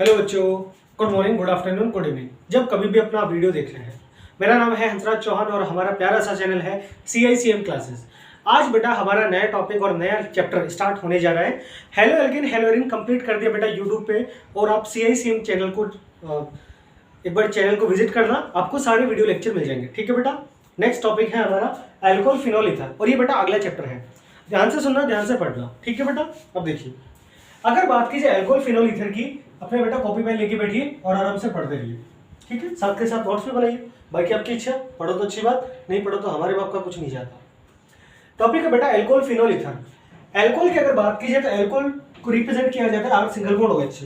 Hello बच्चों, good morning, good afternoon, good evening. जब कभी भी अपना वीडियो देख रहे हैं, मेरा नाम है हंसराज चौहान और हमारा प्यारा सा चैनल है CICM क्लासेस। आज बेटा हमारा नया टॉपिक और नया चैप्टर स्टार्ट होने जा रहा है। हेलो एल्केन हेलोरिन कंप्लीट कर दिया बेटा यूट्यूब पे, और आप CICM चैनल को एक बार चैनल को विजिट करना, आपको सारे वीडियो लेक्चर मिल जाएंगे। ठीक है बेटा। नेक्स्ट टॉपिक है हमारा अल्कोहल फिनोल ईथर, और ये बेटा अगला चैप्टर है। ध्यान से सुनना, ध्यान से पढ़ना। ठीक है बेटा। अब देखिए, अगर बात कीजिए अल्कोहल फिनोल ईथर की, अपने बेटा कॉपी पेन लेके बैठिए और आराम से पढ़ते रहिए। ठीक है, साथ के साथ नोट्स भी बनाइए। बाकी आपकी इच्छा, पढ़ो तो अच्छी बात, नहीं पढ़ो तो हमारे बाप का कुछ नहीं जाता। टॉपिक है बेटा अल्कोहल फिनोल ईथर। अल्कोहल की अगर बात कीजिए तो अल्कोहल को रिप्रेजेंट किया जाता है R सिंगल बॉन्ड OH।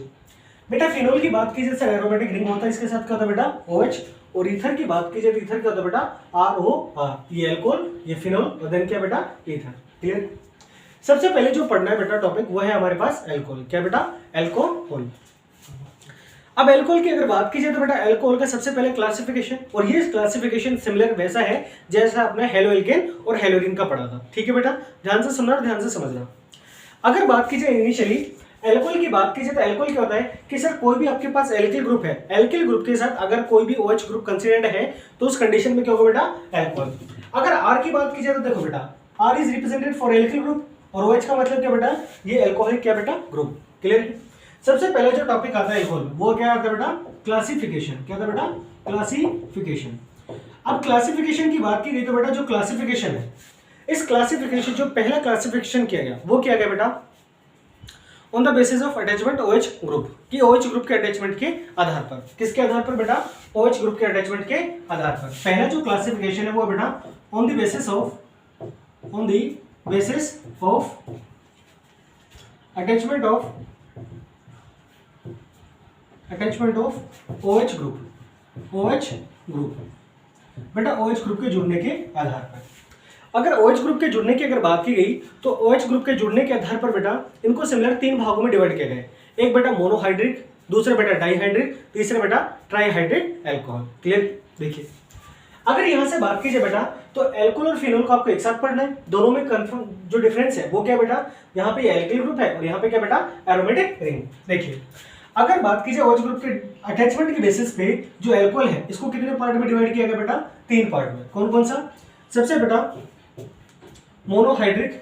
बेटा फिनोल की बात कीजिए तो एरोमेटिक रिंग होता है, इसके साथ क्या होता है बेटा OH। और ईथर की बात कीजिए तो ईथर क्या होता है बेटा ROR। ये अल्कोहल, ये फिनोल, और देन क्या बेटा ईथर। क्लियर। सबसे पहले जो पढ़ना है बेटा टॉपिक वो है हमारे पास अल्कोहल। क्या बेटा अल्कोहल। अब अल्कोहल की अगर बात कीजिए तो बेटा अल्कोहल का सबसे पहले क्लासिफिकेशन, और ये क्लासिफिकेशन सिमिलर वैसा है जैसा आपने हेलो एल्केन और हेलोरिन का पढ़ा था। ठीक है बेटा, ध्यान से सुनना और ध्यान से समझना। अगर बात कीजिए इनिशियली अल्कोहल की बात कीजिए तो अल्कोहल क्या होता है कि सर कोई भी आपके पास एल्किल ग्रुप है, एल्किल ग्रुप के साथ अगर कोई भी OH ग्रुप कंसिडर्ड है तो उस कंडीशन में क्या होगा बेटा अल्कोहल। अगर R की बात कीजिए तो देखो बेटा R is represented for alkyl group, और OH का मतलब क्या बेटा ये अल्कोहलिक क्या बेटा ग्रुप। क्लियर है। सबसे पहले जो टॉपिक आता है अल्कोहल वो क्या आता है बेटा क्लासिफिकेशन। क्या था बेटा क्लासिफिकेशन। अब क्लासिफिकेशन की बात की गई तो बेटा जो क्लासिफिकेशन है, इस क्लासिफिकेशन जो पहला क्लासिफिकेशन किया गया वो क्या गया बेटा on the basis of attachment OH group, की OH ग्रुप के अटैचमेंट के आधार पर। किसके आधार पर बेटा OH ग्रुप के अटैचमेंट के आधार पर। पहला जो क्लासिफिकेशन है वो बेटा on the basis of attachment of OH group बेटा OH ग्रुप के जुड़ने के आधार पर। अगर OH ग्रुप के जुड़ने की अगर बात की गई तो OH ग्रुप के जुड़ने के आधार पर बेटा इनको सिमिलर 3 भागों में डिवाइड किया गया है। एक बेटा मोनोहाइड्रिक, दूसरा बेटा डाइहाइड्रिक, तीसरा बेटा ट्राइहाइड्रिक अल्कोहल। क्लियर। देखिए, अगर यहां से बात कीजिए बेटा तो अल्कोहल और फिनोल को आपको एक साथ पढ़ना है। दोनों में कंफर्म जो डिफरेंस है वो क्या बेटा, यहाँ पे एल्किल ग्रुप है और यहाँ पे क्या बेटा एरोमेटिक रिंग। देखिए, अगर बात कीजिए OH ग्रुप के अटैचमेंट के बेसिस पे जो अल्कोहल है इसको कितने पार्ट में डिवाइड किया गया बेटा 3 पार्ट में। कौन कौन सा? सबसे बेटा मोनोहाइड्रिक,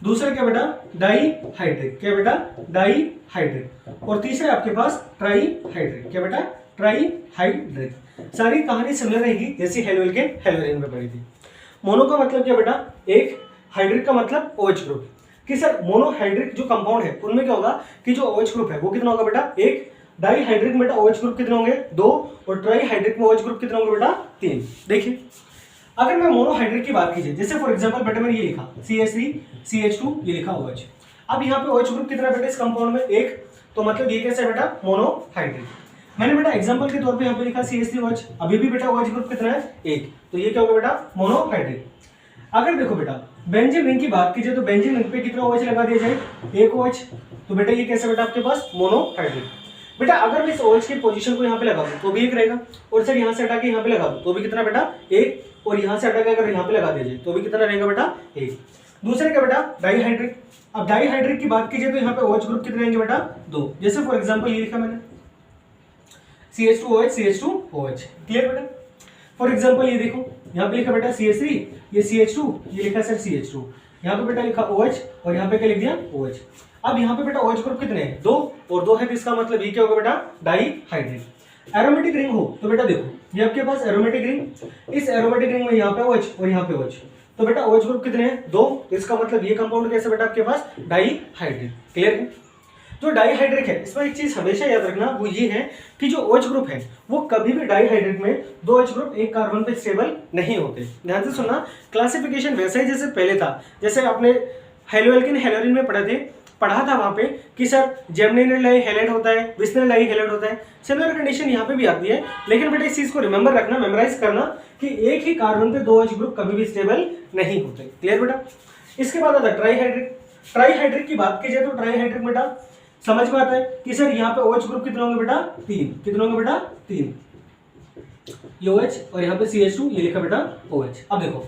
दूसरा क्या बेटा डाइहाइड्रिक, क्या बेटा डाइहाइड्रिक, और तीसरा आपके पास ट्राइहाइड्रिक। क्या बेटा ट्राइहाइड्रिक। सारी कहानी सिमिलर रहेगी जैसी हेलो एल्केन हेलोरिन में पढ़ी थी। मोनो का मतलब क्या बेटा एक, हाइड्रिक का मतलब OH ग्रुप। कि सर मोनोहाइड्रिक जो कंपाउंड है उनमें क्या होगा कि जो OH ग्रुप है वो कितना होगा बेटा एक, डाइहाइड्रिक में बेटा OH ग्रुप कितने होंगे 2, और ट्राइहाइड्रिक में OH ग्रुप कितने होंगे बेटा 3। देखिए, अगर मैं मोनोहाइड्रिक की बात कीजिए, जैसे फॉर एग्जांपल बेटा मैंने ये लिखा CH3 CH2, ये लिखा OH। अब यहाँ पे OH ग्रुप कितना बेटा इस कंपाउंड में एक, तो मतलब ये कैसे बेटा मोनोहाइड्रिक। मैंने बेटा एग्जांपल के तौर पे यहाँ पे लिखा CH3OH, अभी भी बेटा OH ग्रुप कितना है एक, तो ये क्या होगा बेटा मोनोहाइड्रिक। अगर देखो बेटा बेंजीन रिंग की बात कीजिए तो बेंजीन रिंग पे कितना OH लगा दिया जाए एक OH, तो बेटा ये कैसे बेटा आपके पास मोनोहाइड्रिक। बेटा अगर मैं इस OH की पोजीशन को यहाँ पे लगा दूं तो भी एक रहेगा, और सर यहाँ से हटा के यहाँ पे लगा दूं तो भी कितना बेटा एक, और यहाँ से हटा के अगर यहाँ पे लगा दिया जाए तो भी कितना रहेगा बेटा एक। दूसरे क्या बेटा डाइहाइड्रिक। अब डाइहाइड्रिक की बात कीजिए तो यहाँ पे OH ग्रुप कितने रहेंगे बेटा 2। जैसे फॉर एग्जाम्पल ये लिखा मैंने CH2OH। क्लियर बेटा। फॉर एग्जाम्पल ये देखो यहाँ पे लिखा बेटा CH3, ये CH2, ये लिखा सर CH2, यहाँ पे बेटा लिखा OH, और यहाँ पे क्या लिख दिया OH। अब यहाँ पे बेटा OH ग्रुप कितने हैं 2, और 2 है तो इसका मतलब ये क्या होगा बेटा डाइहाइड्रिक। एरोमेटिक रिंग हो तो बेटा देखो ये आपके पास एरोमेटिक रिंग, इस एरोमेटिक रिंग में यहाँ पे OH और यहाँ पे OH, तो बेटा OH ग्रुप कितने हैं 2, इसका मतलब ये कंपाउंड कैसे बेटा आपके पास डाइहाइड्रिक। क्लियर है। जो डाइहाइड्रिक है इसमें एक चीज हमेशा याद रखना वो ये है कि जो OH ग्रुप है वो कभी भी डाइहाइड्रिक में 2 OH ग्रुप एक कार्बन पे स्टेबल नहीं होते। ध्यान से सुनना, क्लासिफिकेशन वैसा ही जैसे पहले था, जैसे आपने हेलो एल्केन हेलोरिन में पढ़ा था वहां पे कि सर जेमनिनल डाइहैलाइड होता है, विसिनल डाइहैलाइड होता है। सिमिलर कंडीशन यहाँ पे भी आती है, लेकिन बेटा इस चीज को रिमेंबर रखना, मेमोराइज करना कि एक ही कार्बन पे 2 OH ग्रुप कभी भी स्टेबल नहीं होते। क्लियर बेटा। इसके बाद आता है ट्राइहाइड्रिक। ट्राइहाइड्रिक की बात की जाए तो ट्राइहाइड्रिक बेटा समझ में आता है कि सर यहाँ पे OH ग्रुप कितने होंगे बेटा 3, कितने होंगे बेटा 3, ये OH और यहाँ पे CH2, ये लिखा बेटा OH। अब देखो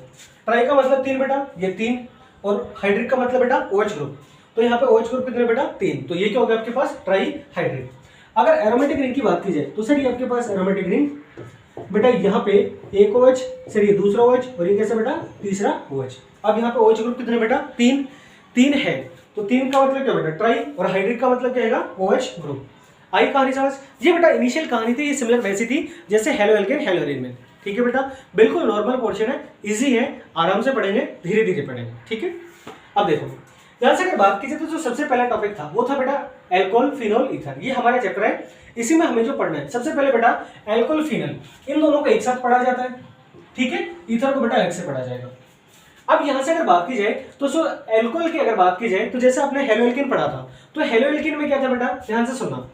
ट्राई का मतलब 3 बेटा, ये 3, और हाइड्रिक का मतलब बेटा OH ग्रुप। तो यहाँ पे OH ग्रुप कितने बेटा 3, तो ये क्या हो गया आपके पास ट्राई हाइड्रेट। अगर एरोमेटिक रिंग की बात की जाए तो सर ये आपके पास एरोमेटिक रिंग बेटा यहाँ पे एक OH, सर ये दूसरा OH और ये कैसे बेटा तीसरा OH। अब यहाँ पे OH ग्रुप कितने बेटा 3 है, तो 3 का मतलब क्या बेटा ट्राई, और हाइड्रिक का मतलब क्या आएगा OH ग्रुप। आई कहानी समझ। ये बेटा इनिशियल कहानी थी, ये सिमिलर वैसी थी जैसे हेलो एल्केन हेलो एरीन में। ठीक है बेटा, बिल्कुल नॉर्मल पोर्शन है, इजी है, आराम से पढ़ेंगे, धीरे धीरे पढ़ेंगे। ठीक है, अब देखो यहाँ से अगर बात कीजिए तो जो सबसे पहला टॉपिक था वो था बेटा एल्कोहल फिनोल ईथर। ये हमारा चैप्टर है, इसी में हमें जो पढ़ना है सबसे पहले बेटा एल्कोहल फिनोल, इन दोनों को एक साथ पढ़ा जाता है। ठीक है, ईथर को बेटा अलग से पढ़ा जाएगा। अब यहां से अगर बात की जाए तो सो एल्कोहल की अगर बात की जाए तो जैसे आपने हेलो एल्केन पढ़ा था, तो हेलो एल्केन में क्या था बेटा, ध्यान से सुनना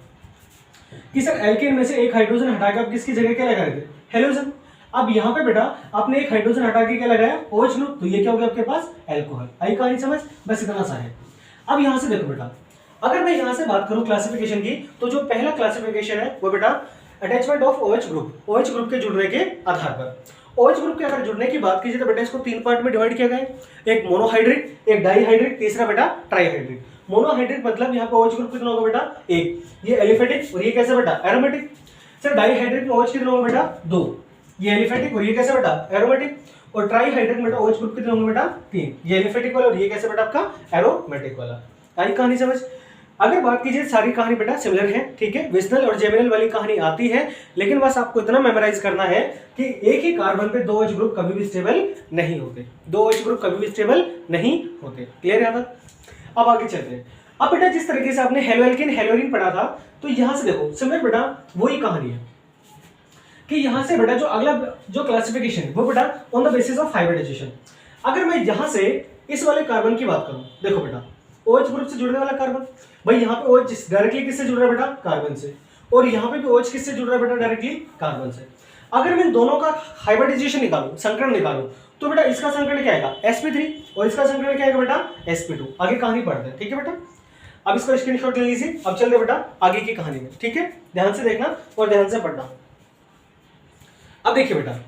कि सर एल्केन में से एक हाइड्रोजन हटा के आप किसकी जगह क्या लगा रहे थे, हेलोजन। अब यहाँ पे बेटा आपने एक हाइड्रोजन हटा के क्या लगाया, OH ग्रुप, तो ये क्या हो गया आपके पास एल्कोहल। आई कहानी समझ, बस इतना सा है। अब यहाँ से देखो बेटा, अगर मैं यहाँ से बात करूँ क्लासिफिकेशन की, तो जो पहला क्लासिफिकेशन है वो बेटा attachment of OH group, OH group के जुड़ने के आधार पर। OH ग्रुप के अगर जुड़ने की बात कीजिए तो बेटा इसको 3 पार्ट में डिवाइड किया गया है, एक मोनोहाइड्रिक, एक डाईहाइड्रिक, तीसरा बेटा ट्राईहाइड्रिक। मोनोहाइड्रिक मतलब यहाँ पे OH ग्रुप कितना होगा बेटा 1, ये एलिफेटिक और ये कैसे बेटा एरोमेटिक। सर डाईहाइड्रिक में OH कितना होगा बेटा 2, ये एलिफेटिक और ये कैसे बेटा एरोमेटिक। और ट्राईहाइड्रिक में बेटा OH ग्रुप कितने होंगे बेटा 3, ये एलिफेटिक वाला और ये कैसे बेटा आपका एरोमेटिक वाला। आई कहानी समझ। अगर बात कीजिए सारी कहानी बेटा सिमिलर है, ठीक है, विस्नल और जेमिनल वाली कहानी आती है, लेकिन बस आपको इतना मेमोराइज करना है कि एक ही कार्बन पे 2 OH ग्रुप कभी भी स्टेबल नहीं होते, 2 OH ग्रुप कभी भी स्टेबल नहीं होते। क्लियर है? अब आगे चलते हैं। अब बेटा जिस तरीके से आपने हेलो एल्केन हेलो एरीन पढ़ा था, तो यहां से देखो सिमिलर बेटा वही कहानी है कि यहां से बेटा जो अगला जो क्लासिफिकेशन है वो बेटा on the basis of hybridization. अगर मैं यहां से इस वाले कार्बन की बात करूं, देखो बेटा OH ग्रुप से जुड़ने वाला कार्बन, भाई यहाँ पे OH डायरेक्टली किससे जुड़ रहा है बेटा कार्बन से, और यहाँ पे भी OH किससे जुड़ रहा है बेटा डायरेक्टली कार्बन से। अगर मैं दोनों का हाइब्रिडाइजेशन निकालूं, संकरण निकालूं, तो बेटा इसका संकरण क्या आएगा sp3 और इसका संकरण क्या आएगा बेटा sp2। आगे कहानी पढ़ते हैं, ठीक है बेटा। अब इसका स्क्रीनशॉट ले लीजिए, अब चलते बेटा आगे की कहानी में, ठीक है, ध्यान से देखना और ध्यान से पढ़ना। अब देखिए बेटा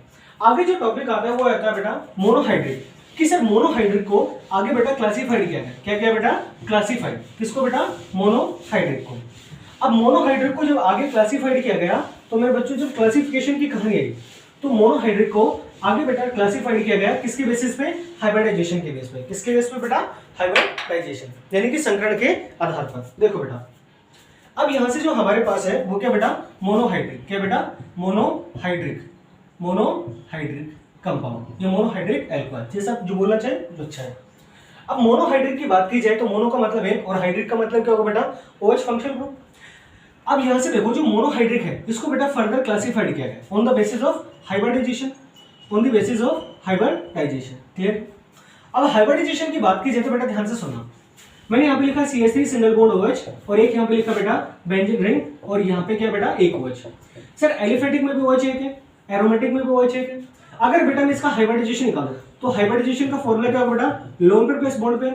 आगे जो टॉपिक आता है वो आता है बेटा मोनोहाइड्रेट, कि सर मोनोहाइड्रेट को आगे बेटा क्लासिफाइड किया गया, क्या बेटा क्लासिफाइड, किसको बेटा मोनोहाइड्रेट को। अब मोनोहाइड्रेट को जब आगे क्लासिफाइड किया गया तो मेरे बच्चों जब क्लासिफिकेशन की कहानी आई तो मोनोहाइड्रेट को आगे बेटा क्लासिफाइड किया गया किसके बेसिस पे, हाइब्रिडाइजेशन के बेस पे। किसके बेस पे बेटा, हाइब्रिडाइजेशन, यानी कि संकरण के आधार पर। देखो बेटा अब यहां से जो हमारे पास है वो क्या बेटा मोनोहाइड्रिक, क्या बेटा मोनोहाइड्रिक, मोनोहाइड्रिक कंपाउंड, ये मोनोहाइड्रिक एल्कोहल, जैसा जो बोलना चाहे जो अच्छा है। अब मोनोहाइड्रिक की बात की जाए तो मोनो का मतलब है और हाइड्रिक का मतलब क्या होगा बेटा OH फंक्शनल ग्रुप। अब यहां से देखो जो मोनोहाइड्रिक है इसको बेटा फर्दर क्लासिफाइड किया गया on the basis of hybridization, on the basis of hybridization. Clear. अब हाइब्रिडाइजेशन की बात की जाए तो बेटा ध्यान से सुनना, मैंने यहाँ पे लिखा CH3 सिंगल बॉन्ड OH और एक यहाँ पे लिखा बेटा बेंजीन रिंग और यहाँ पे क्या बेटा एक OH। सर एलिफेटिक में भी OH एक है, एरोमेटिक में भी OH एक है। अगर बेटा मैं इसका हाइब्रिडाइजेशन निकालूं तो हाइब्रिडाइजेशन का फॉर्मूला क्या होगा बेटा lone pair plus bond pair.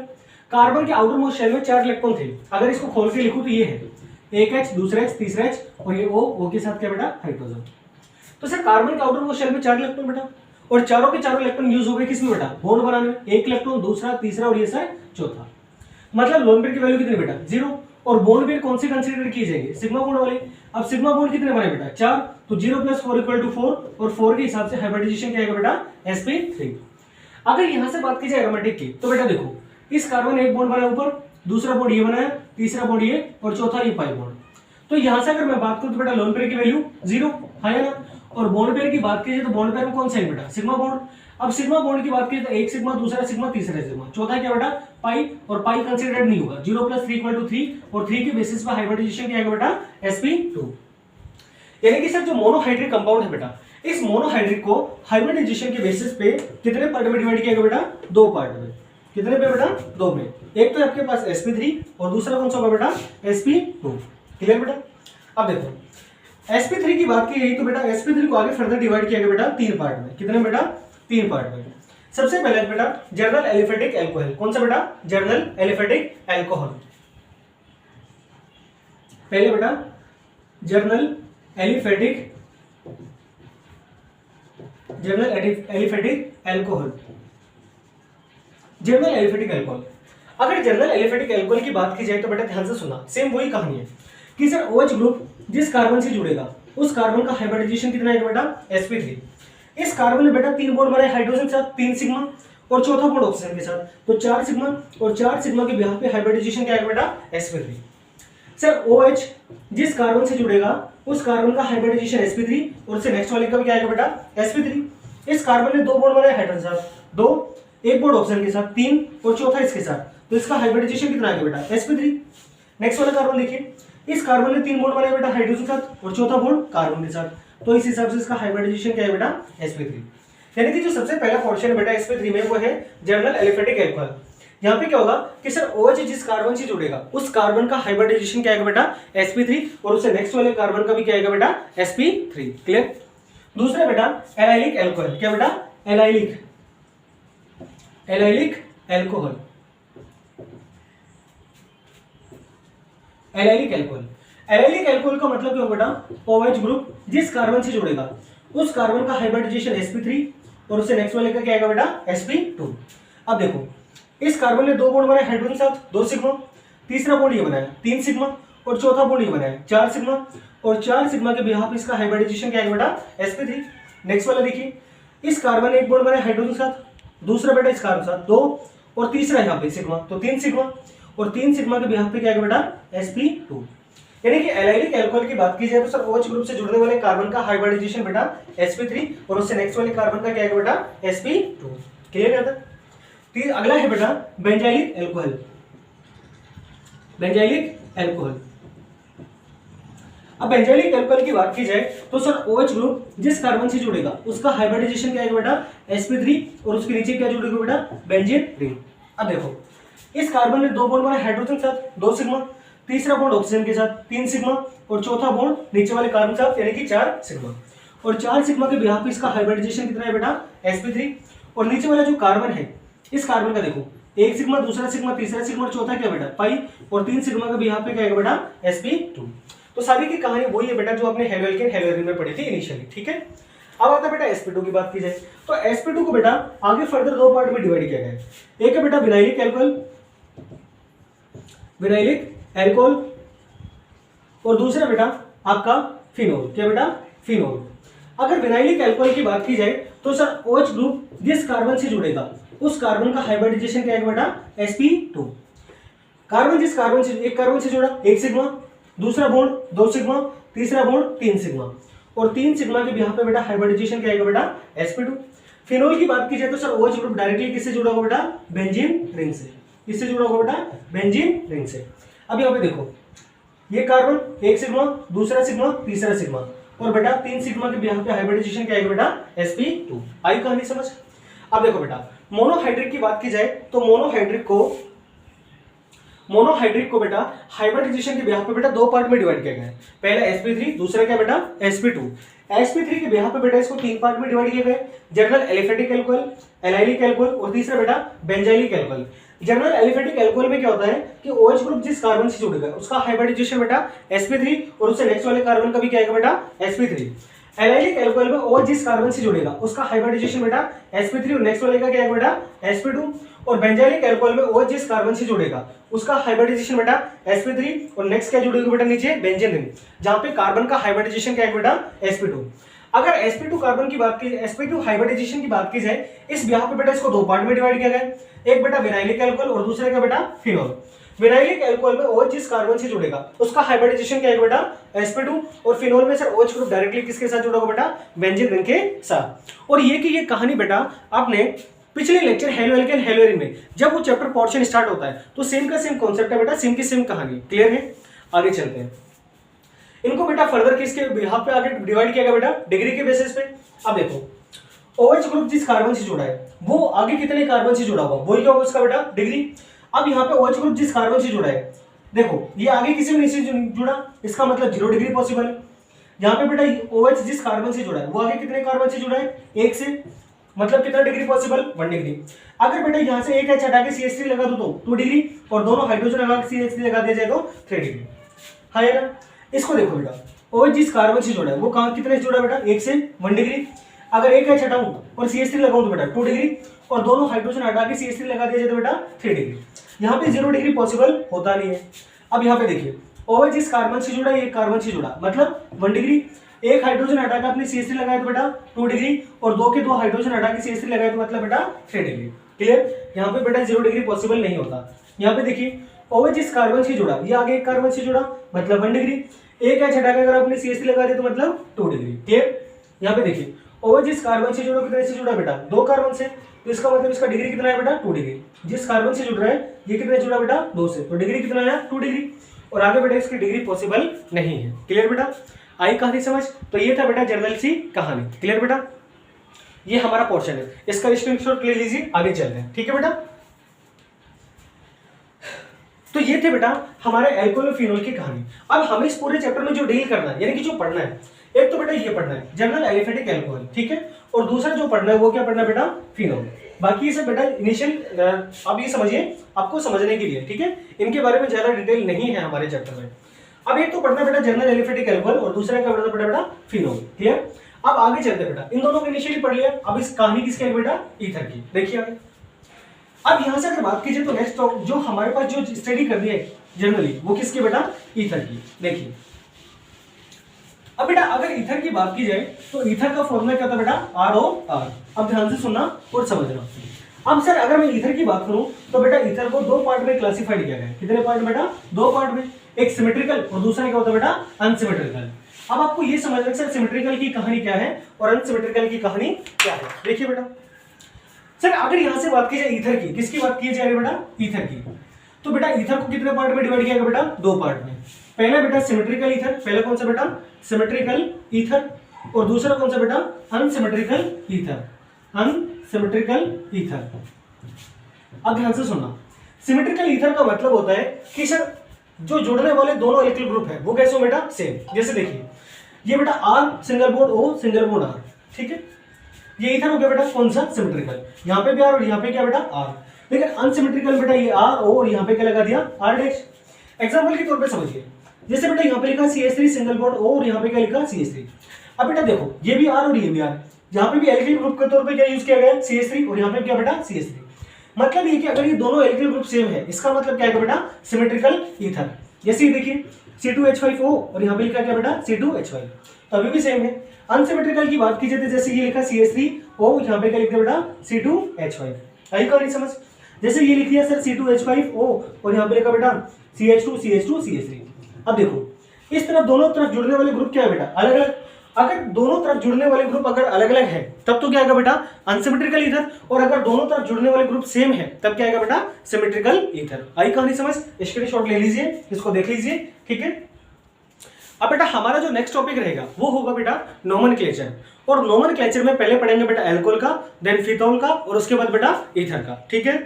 Carbon के आउटर मोस्ट शेल में 4 इलेक्ट्रॉन थे, अगर इसको खोल के लिखूं तो ये है एक H, दूसरा H, तीसरा H और ये O के साथ क्या बेटा हाइड्रोजन। तो सर कार्बन के आउटर मोस्ट शेल में 4 इलेक्ट्रॉन बेटा, और चारों के चारों इलेक्ट्रॉन यूज हो गए किसमें बेटा बॉन्ड बनाने में, एक इलेक्ट्रॉन, दूसरा, तीसरा और ये सर चौथा। मतलब लोन पेयर की वैल्यू कितनी बेटा 0, और बॉन्ड पेयर कौन सी कंसीडर की जाएगी, सिग्मा बॉन्ड वाली। अब सिग्मा बॉन्ड कितने बने बेटा 4, तो 0 + 4 = 4 और 4 के हिसाब से हाइब्रिडाइजेशन क्या आएगा बेटा sp3। अगर यहां से बात की जाए एरोमेटिक की तो बेटा देखो इस कार्बन एक बॉन्ड बनाया ऊपर, दूसरा बॉन्ड ये बनाया, तीसरा बॉन्ड ये और चौथा ये पाई बॉन्ड। तो यहां से अगर मैं बात करूं तो बेटा लोन पेयर की वैल्यू 0 है ना, और बॉन्ड पेयर की बात कीजिए तो बॉन्ड पेयर में कौन सा है बेटा सिग्मा बॉन्ड। अब सिग्मा बॉन्ड की बात कीजिए तो एक सिग्मा, दूसरा सिग्मा, तीसरा सिग्मा, चौथा क्या बेटा पाई, और पाई कंसीडर्ड नहीं होगा। 0 + 3 = 3 और 3 के बेसिस पर हाइब्रिडाइजेशन क्या आएगा बेटा sp2। यानी कि सर जो मोनोहाइड्रिक कंपाउंड है बेटा इस मोनोहाइड्रिक को हाइब्रिडाइजेशन के बेसिस पे कितने पार्ट में डिवाइड किया गया बेटा 2 पार्ट में। कितने पे बेटा 2 में, एक तो आपके पास sp3 और दूसरा कौन सा होगा बेटा sp2। क्लियर बेटा। अब देखो sp3 की बात की गई तो बेटा sp3 को आगे फर्दर डिवाइड किया गया बेटा 3 पार्ट में। कितने बेटा 3 पार्ट में। सबसे पहले बेटा जर्नल एलिफेटिक एल्कोहल, कौन सा बेटा जर्नल एलिफेटिक एल्कोहल। पहले बेटा journal aliphatic alcohol, journal aliphatic alcohol. अगर जनरल एलिफेटिक एल्कोहल की बात की जाए तो बेटा ध्यान से सुनना, सेम वही कहानी है कि सर OH ग्रुप जिस कार्बन से जुड़ेगा उस कार्बन का हाइब्रिडाइजेशन कितना है बेटा sp3। इस कार्बन में बेटा 3 बॉन्ड बने हाइड्रोजन के साथ 3 सिग्मा और चौथा बॉन्ड ऑक्सीजन के साथ, तो 4 सिग्मा और 4 सिग्मा के बिहाफ पे हाइब्रिडाइजेशन क्या है बेटा sp3। सर OH जिस कार्बन से जुड़ेगा उस कार्बन का हाइब्रिडाइजेशन sp3 और उससे नेक्स्ट वाले का भी क्या आएगा बेटा sp3। इस कार्बन में 2 बॉन्ड बने हाइड्रोजन के साथ 2, एक बॉन्ड ऑक्सीजन के साथ 3 और चौथा इसके साथ, तो इसका हाइब्रिडाइजेशन कितना आएगा बेटा sp3। नेक्स्ट वाला कार्बन देखिए, इस कार्बन में 3 बॉन्ड बने बेटा हाइड्रोजन के साथ और चौथा बॉन्ड कार्बन के साथ, तो इस हिसाब से इसका हाइब्रिडाइजेशन क्या है बेटा sp3। यानी कि जो सबसे पहला पोर्शन है बेटा sp3 में वो है जनरल एलिफेटिक एल्कोहल। यहाँ पे क्या होगा कि सर OH जिस कार्बन से जुड़ेगा उस कार्बन का हाइब्रिडाइजेशन क्या आएगा बेटा sp3 और उससे नेक्स्ट वाले कार्बन का भी क्या आएगा बेटा sp3। क्लियर। दूसरा बेटा एलाइलिक एल्कोहल, क्या बेटा एलाइलिक एल्कोहल। एलाइलिक एल्कोहल का मतलब क्या होगा बेटा OH ग्रुप जिस कार्बन से जुड़ेगा उस कार्बन का हाइब्रिडाइजेशन sp3 और उससे नेक्स्ट वाले का क्या आएगा बेटा sp2। अब देखो इस कार्बन ने 2 बॉन्ड बनाए हाइड्रोजन के साथ 2 सिग्मा, तीसरा बॉन्ड ये बनाया 3 सिग्मा और चौथा बॉन्ड ये बनाया 4 सिग्मा और 4 सिग्मा के बिहाफ इसका हाइब्रिडाइजेशन क्या आएगा बेटा sp3। नेक्स्ट वाला देखिए, इस कार्बन ने 1 बॉन्ड बनाया हाइड्रोजन के साथ, दूसरा बेटा इस कार्बन के साथ 2 और तीसरा यहाँ पे सिग्मा, तो 3 सिग्मा और 3 सिग्मा के बिहाफ पे क्या आएगा बेटा sp2। यानी कि एलाइलिक एल्कोहल की बात की जाए तो सर OH ग्रुप से जुड़ने वाले कार्बन का हाइब्रिडाइजेशन बेटा sp3 और उससे नेक्स्ट वाले कार्बन का क्या आएगा बेटा sp2। क्लियर है? फिर अगला है बेटा बेंजाइलिक एल्कोहल। अब बेंजाइलिक एल्कोहल की बात की जाए तो सर OH ग्रुप जिस कार्बन से जुड़ेगा उसका हाइब्रिडाइजेशन क्या आएगा बेटा sp3 और उसके नीचे क्या जुड़ेगा बेटा बेंजीन रिंग। अब देखो इस कार्बन में 2 बॉन्ड बने हाइड्रोजन के साथ 2 सिग्मा, तीसरा बॉन्ड ऑक्सीजन के साथ 3 सिग्मा और चौथा बॉन्ड नीचे वाले कार्बन के साथ यानी कि 4 सिग्मा और 4 सिग्मा के बिहाफ पे इसका हाइब्रिडाइजेशन कितना है बेटा sp3। और नीचे वाला जो कार्बन है इस कार्बन का देखो 1 सिग्मा, दूसरा सिग्मा, तीसरा सिग्मा और चौथा क्या बेटा पाई और 3 सिग्मा का बिहाफ पे क्या आएगा बेटा sp2। तो सारी की कहानी वही है बेटा जो आपने हेलोएल्केन हेलोएरिन में पढ़ी थी इनिशियली। ठीक है, अब आता है बेटा sp2 की बात की जाए तो sp2 को बेटा आगे फर्दर 2 पार्ट में डिवाइड किया गया है। एक है बेटा विनाइलिक एल्कोहल और दूसरा बेटा आपका फिनोल, क्या बेटा फिनोल। अगर विनाइलिक एल्कोहल की बात की जाए तो सर OH ग्रुप जिस कार्बन से जुड़ेगा उस कार्बन का हाइब्रिडाइजेशन क्या है बेटा sp2। कार्बन जिस कार्बन से एक कार्बन से जुड़ा 1 सिग्मा, दूसरा बॉन्ड 2 सिग्मा, तीसरा बॉन्ड 3 सिग्मा और 3 सिग्मा के बिहाफ पे बेटा हाइब्रिडाइजेशन क्या आएगा बेटा sp2। फिनोल की बात की जाए तो सर OH ग्रुप डायरेक्टली किससे जुड़ा होगा बेटा बेंजीन रिंग से, किससे जुड़ा होगा बेटा बेंजीन रिंग से। अब यहाँ पे देखो ये कार्बन 1 सिग्मा, दूसरा सिग्मा, तीसरा सिग्मा और बेटा 3 सिग्मा के बिहाफ पे हाइब्रिडाइजेशन क्या आएगा बेटा sp2। आई कहानी समझ। अब देखो बेटा मोनोहाइड्रिक की बात की जाए तो मोनोहाइड्रिक को बेटा हाइब्रिडाइजेशन के बिहाफ पे बेटा 2 पार्ट में डिवाइड किया गया है। पहला sp3, दूसरा क्या बेटा sp2। sp3 के बिहाफ पे बेटा इसको 3 पार्ट में डिवाइड किया गया है, general aliphatic alcohol, allylic alcohol और तीसरा बेटा benzylic alcohol. General aliphatic alcohol में क्या होता है कि OH ग्रुप जिस कार्बन से जुड़ेगा उसका हाइब्रिडाइजेशन बेटा sp3 और उससे नेक्स्ट वाले कार्बन का भी क्या आएगा बेटा sp3। एलाइलिक एल्कोहल में OH जिस कार्बन से जुड़ेगा उसका हाइब्रिडाइजेशन बेटा sp3 और नेक्स्ट वाले का क्या आएगा बेटा sp2। और बेंजाइलिक एल्कोहल में OH जिस कार्बन से जुड़ेगा उसका हाइब्रिडाइजेशन बेटा sp3 और नेक्स्ट क्या जुड़ेगा बेटा नीचे बेंजीन रिंग, जहां पे कार्बन का हाइब्रिडाइजेशन क्या है बेटा sp2। अगर sp2 कार्बन की बात की sp2 हाइब्रिडाइजेशन की बात की जाए इस बिहाफ पे बेटा इसको 2 पार्ट में डिवाइड किया गया है, एक बेटा विनाइलिक एल्कोहल और दूसरा क्या बेटा फिनोल। विनाइलिक एल्कोहल में OH जिस कार्बन से जुड़ेगा उसका हाइब्रिडाइजेशन क्या है बेटा sp2 और फिनोल में सर OH ग्रुप डायरेक्टली किसके साथ जुड़ा होगा बेटा बेंजीन रिंग के साथ। और ये कि ये कहानी बेटा आपने पिछले लेक्चर हेलोएल्केन हेलोएरिन में जब वो चैप्टर पोर्शन स्टार्ट होता है तो सेम का सेम कॉन्सेप्ट है बेटा, सेम की सेम कहानी। क्लियर है? आगे चलते हैं। इनको बेटा फर्दर किसके बिहाफ पे आगे डिवाइड किया गया बेटा डिग्री के बेसिस पे। अब देखो OH ग्रुप जिस कार्बन से जुड़ा है वो आगे कितने कार्बन से जुड़ा हुआ वही क्या होगा उसका बेटा डिग्री। अब यहाँ पे OH ग्रुप जिस कार्बन से जुड़ा है देखो ये आगे किसी भी नहीं से जुड़ा, इसका मतलब 0 डिग्री पॉसिबल है। यहाँ पे बेटा OH जिस कार्बन से जुड़ा है वो आगे कितने कार्बन से जुड़ा है 1 से, मतलब कितना डिग्री पॉसिबल 1 डिग्री। अगर बेटा यहाँ से एक एच हटा के CH3 लगा दो तो 2 डिग्री और दोनों हाइड्रोजन लगा के CH3 लगा दिया जाए तो 3 डिग्री। हाँ है ना? इसको देखो बेटा OH जिस कार्बन से जुड़ा है वो कहाँ कितने से जुड़ा है बेटा 1 से 1 डिग्री। अगर एक एच हटाऊं और CH3 लगाऊं तो बेटा 2 डिग्री और दोनों हाइड्रोजन हटा के CH3 लगा दिया जाए तो बेटा 3 डिग्री। यहाँ पे 0 डिग्री पॉसिबल होता नहीं है। अब यहाँ पे देखिए OH इस कार्बन से जुड़ा, ये कार्बन से जुड़ा, मतलब 1 डिग्री। एक हाइड्रोजन हटा के आपने CH3 लगाया तो बेटा 2 डिग्री, और 2 के 2 हाइड्रोजन हटा के CH3 लगाया तो मतलब बेटा 3 डिग्री। क्लियर? यहाँ पे बेटा 0 डिग्री पॉसिबल नहीं होता। यहाँ पे देखिए OH इस कार्बन से जुड़ा, ये आगे एक कार्बन से जुड़ा, मतलब 1 डिग्री। एक H हटा के अगर आपने CH3 लगा दिया तो मतलब 2 डिग्री। क्लियर? यहाँ पे देखिए OH जिस कार्बन से जुड़ा कितने से जुड़ा बेटा 2 कार्बन से, तो इसका मतलब इसका डिग्री कितना है बेटा 2 डिग्री। जिस कार्बन से जुड़ रहा है ये कितने जुड़ा बेटा 2 से, तो डिग्री कितना है 2 डिग्री। और आगे बेटा इसकी डिग्री पॉसिबल नहीं है। क्लियर बेटा? आई कहानी समझ? तो ये था बेटा जनरल सी कहानी। क्लियर बेटा? ये हमारा पोर्शन है, इसका स्क्रीनशॉट ले लीजिए, आगे चल रहे हैं। ठीक है बेटा? तो ये थे बेटा हमारे एल्कोहल और फिनोल की कहानी। अब हमें इस पूरे चैप्टर में जो डील करना है, यानी कि जो पढ़ना है, एक तो बेटा ये पढ़ना है जनरल एलिफेटिक एल्कोहल, ठीक है, और दूसरा जो पढ़ना है वो क्या पढ़ना है बेटा फिनोल। बाकी ये सब बेटा इनिशियल आप ये समझिए आपको समझने के लिए, ठीक है, इनके बारे में ज्यादा डिटेल नहीं है हमारे चैप्टर में। अब एक तो पढ़ना है बेटा जनरल एलिफेटिक एल्कोहल और दूसरा क्या पढ़ना बेटा फिनोल। क्लियर? अब आगे चलते बेटा, इन दोनों को इनिशियली पढ़ लिया, अब इस कहानी किसकी है बेटा ईथर की। देखिए आगे, अब यहां से अगर बात कीजिए तो नेक्स्ट जो हमारे पास जो स्टडी करनी है जनरली वो किसकी बेटा ईथर की। देखिए अब बेटा अगर ईथर की बात की जाए तो ईथर का फॉर्मूला क्या था बेटा ROR। अब ध्यान से सुनना और समझना। अब सर अगर मैं ईथर की बात करूं तो बेटा ईथर को 2 पार्ट में क्लासिफाइड किया गया है। कितने पार्ट बेटा 2 पार्ट में, एक सिमेट्रिकल और दूसरा क्या होता है बेटा अनसिमेट्रिकल। अब आपको ये समझना है सर सिमेट्रिकल की कहानी क्या है और अनसिमेट्रिकल की कहानी क्या है। देखिए बेटा सर अगर यहां से बात की जाए ईथर की, किसकी बात की जा रही है बेटा ईथर की, तो बेटा ईथर को कितने पार्ट में डिवाइड किया गया बेटा 2 पार्ट में। पहला बेटा सिमेट्रिकल ईथर, पहला कौन सा बेटा सिमेट्रिकल ईथर, और दूसरा कौन सा बेटा अनसिमेट्रिकल ईथर, अनसिमेट्रिकल ईथर। अब ध्यान से सुनना, सिमेट्रिकल ईथर का मतलब होता है कि सर जो जुड़ने वाले दोनों इलेक्ट्रॉन ग्रुप है वो कैसे हो बेटा सेम। जैसे देखिए ये बेटा R single bond O single bond R, ठीक है, ये ईथर हो गया बेटा कौन सा सिमेट्रिकल, यहाँ पे भी R और यहाँ पे क्या बेटा R। लेकिन अनसिमेट्रिकल बेटा ये R O और यहाँ पे क्या लगा दिया R डैश। एग्जांपल के तौर पे समझिए, जैसे बेटा यहाँ पे लिखा CH3 सिंगल बॉन्ड O और यहाँ पे क्या लिखा CH3। अब बेटा देखो ये भी R और ये भी R, यहाँ पे भी एल्किल ग्रुप के तौर पे क्या यूज किया गया CH3 और यहाँ पे क्या बेटा CH3। मतलब ये कि अगर ये दोनों एल्किल ग्रुप सेम है इसका मतलब क्या है बेटा सिमेट्रिकल ईथर। जैसे ये देखिए C2H5O और यहाँ पे लिखा क्या बेटा C2H5, तो अभी भी सेम है। अनसिमेट्रिकल की बात की जाए जैसे ये लिखा CH3O, यहाँ पे क्या लिखा बेटा C2H5। आई कहानी समझ? जैसे ये लिख दिया सर C2H5O और यहाँ पे लिखा बेटा CH2CH2CH3। अब देखो इस तरफ दोनों तरफ जुड़ने वाले ग्रुप क्या है बेटा अलग अलग। अगर दोनों तरफ जुड़ने वाले ग्रुप अगर अलग अलग है तब तो क्या आएगा बेटा अनसिमेट्रिकल ईथर, और अगर दोनों तरफ जुड़ने वाले ग्रुप सेम है तब क्या आएगा बेटा सिमेट्रिकल ईथर। आई कहानी समझ? स्क्रीनशॉट ले लीजिए, इसको देख लीजिए, ठीक है। अब बेटा हमारा जो नेक्स्ट टॉपिक रहेगा वो होगा बेटा नोमेनक्लेचर, और नोमेनक्लेचर में पहले पढ़ेंगे बेटा एल्कोहल का, देन फिनोल का, और उसके बाद बेटा ईथर का, ठीक है।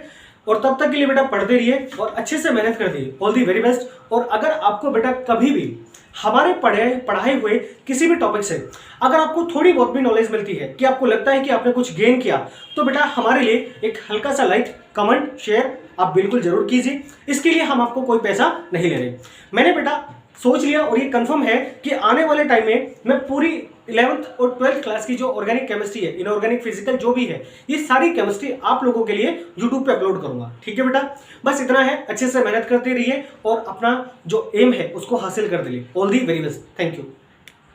और तब तक के लिए बेटा पढ़ते रहिए और अच्छे से मेहनत कर दिए। All the very best. और अगर आपको बेटा कभी भी हमारे पढ़ाए हुए किसी भी टॉपिक से अगर आपको थोड़ी बहुत भी नॉलेज मिलती है कि आपको लगता है कि आपने कुछ गेन किया, तो बेटा हमारे लिए एक हल्का सा लाइक कमेंट शेयर आप बिल्कुल जरूर कीजिए। इसके लिए हम आपको कोई पैसा नहीं ले रहे। मैंने बेटा सोच लिया और ये कंफर्म है कि आने वाले टाइम में मैं पूरी 11th और 12th क्लास की जो ऑर्गेनिक केमिस्ट्री है, इनऑर्गेनिक फिजिकल जो भी है, ये सारी केमिस्ट्री आप लोगों के लिए यूट्यूब पे अपलोड करूंगा, ठीक है बेटा। बस इतना है, अच्छे से मेहनत करते रहिए और अपना जो एम है उसको हासिल कर दिए। All the very best, thank you.